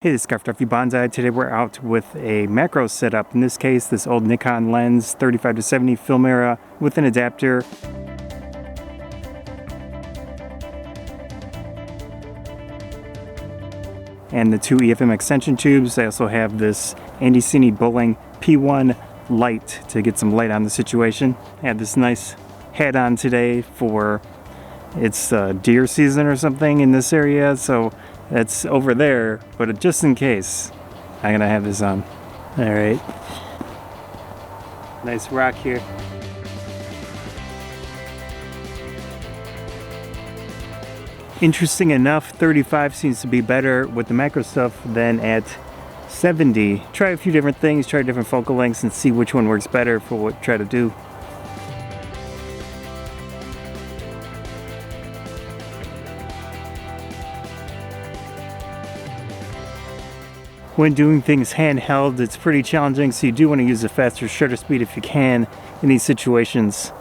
Hey, this is Scarf Bonsai. Today we're out with a macro setup. In this case, this old Nikon lens, 35-70 film era with an adapter. And the two EFM extension tubes. I also have this AndyCine Boling P1 light to get some light on the situation. I had this nice hat on today for it's deer season or something in this area, so that's over there, but just in case, I'm gonna have this on. All right. Nice rock here. Interesting enough, 35 seems to be better with the macro stuff than at 70. Try a few different things, try different focal lengths and see which one works better for what you try to do. When doing things handheld, it's pretty challenging, so you do want to use a faster shutter speed if you can in these situations.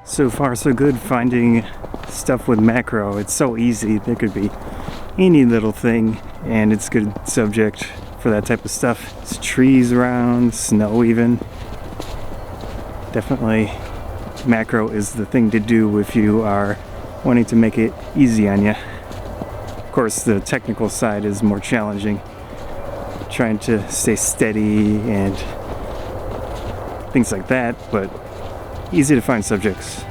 So far so good finding stuff with macro. It's so easy. There could be any little thing and it's a good subject for that type of stuff. It's trees around, snow even. Definitely macro is the thing to do if you are wanting to make it easy on you. Of course, the technical side is more challenging. Trying to stay steady and things like that, but easy to find subjects.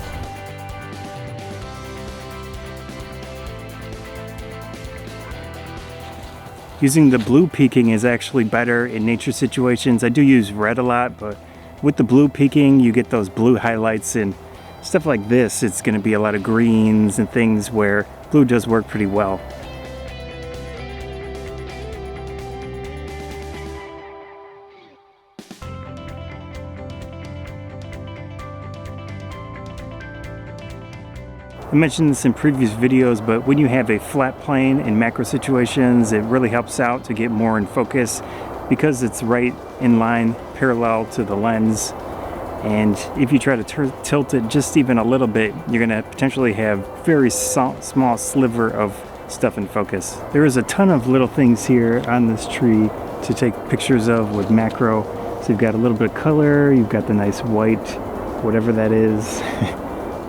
Using the blue peaking is actually better in nature situations. I do use red a lot, but with the blue peaking, you get those blue highlights and stuff like this. It's going to be a lot of greens and things where blue does work pretty well. I mentioned this in previous videos, but when you have a flat plane in macro situations, it really helps out to get more in focus because it's right in line parallel to the lens. And if you try to tilt it just even a little bit, you're going to potentially have very small sliver of stuff in focus. There is a ton of little things here on this tree to take pictures of with macro. So you've got a little bit of color, you've got the nice white, whatever that is.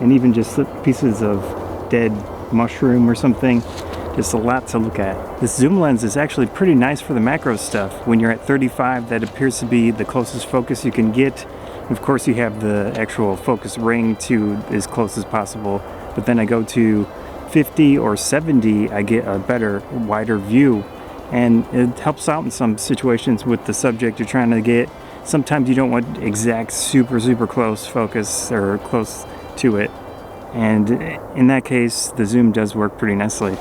And even just pieces of dead mushroom or something. Just a lot to look at. This zoom lens is actually pretty nice for the macro stuff. When you're at 35, that appears to be the closest focus you can get. Of course, you have the actual focus ring to as close as possible. But then I go to 50 or 70, I get a better, wider view. And it helps out in some situations with the subject you're trying to get. Sometimes you don't want exact super close focus or close to it, and in that case the zoom does work pretty nicely.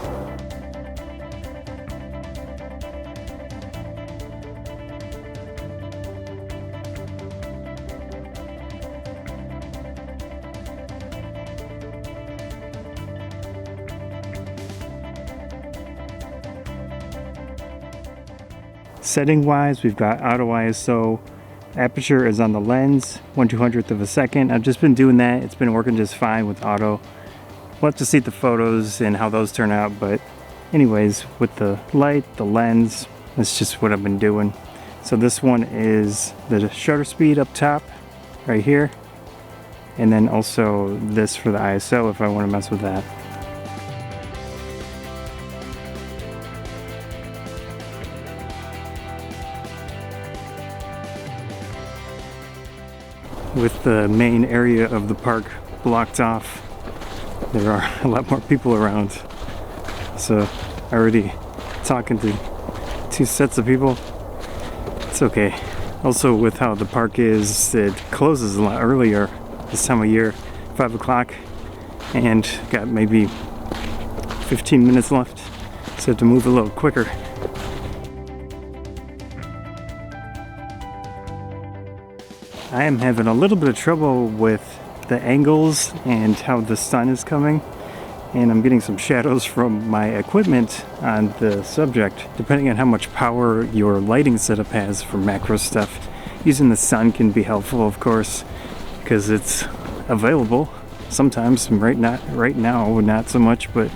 Setting wise, we've got auto ISO. Aperture is on the lens, 1/200th of a second. I've just been doing that. It's been working just fine with auto. We'll have to see the photos and how those turn out, but anyways, with the light, the lens, that's just what I've been doing. So this one is the shutter speed up top, right here. And then also this for the ISO if I want to mess with that. With the main area of the park blocked off, there are a lot more people around. So already talking to two sets of people. It's okay. Also with how the park is, it closes a lot earlier this time of year, 5 o'clock, and got maybe 15 minutes left. So I have to move a little quicker. I am having a little bit of trouble with the angles and how the sun is coming. and I'm getting some shadows from my equipment on the subject. Depending on how much power your lighting setup has for macro stuff, using the sun can be helpful, of course, because it's available sometimes. Right now not so much, but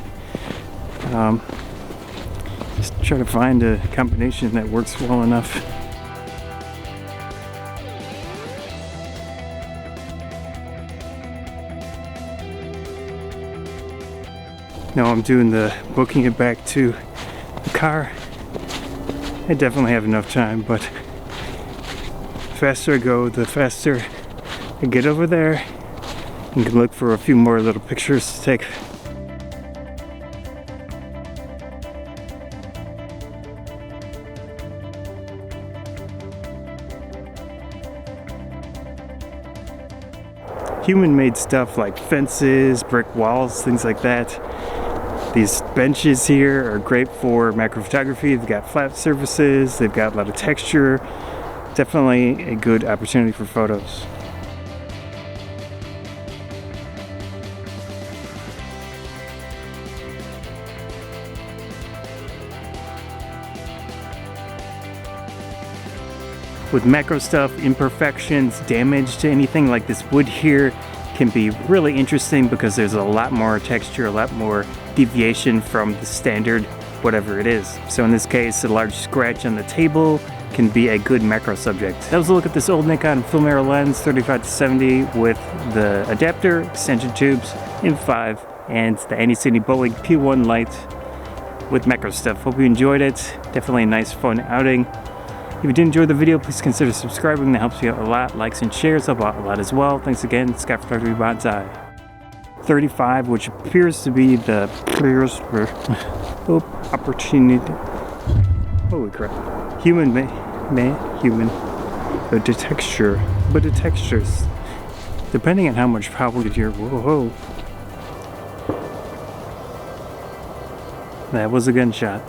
just try to find a combination that works well enough. Now I'm doing the booking it back to the car. I definitely have enough time, but the faster I go, the faster I get over there and can look for a few more little pictures to take. Human-made stuff like fences, brick walls, things like that. These benches here are great for macro photography. They've got flat surfaces, they've got a lot of texture. Definitely a good opportunity for photos. With macro stuff, imperfections, damage to anything like this wood here can be really interesting because there's a lot more texture, a lot more deviation from the standard whatever it is. So in this case, a large scratch on the table can be a good macro subject. That was a look at this old Nikon Filmera lens 35-70 with the adapter, extension tubes, M5, and the AndyCine Boling P1 light with macro stuff. Hope you enjoyed it. Definitely a nice fun outing. If you did enjoy the video, please consider subscribing. That helps you out a lot. Likes and shares help out a lot as well. Thanks again, Sky Photography Bonsai. 35, which appears to be the clearest opportunity. Holy crap. Human, but the textures. Depending on how much power you're, whoa. That was a gunshot.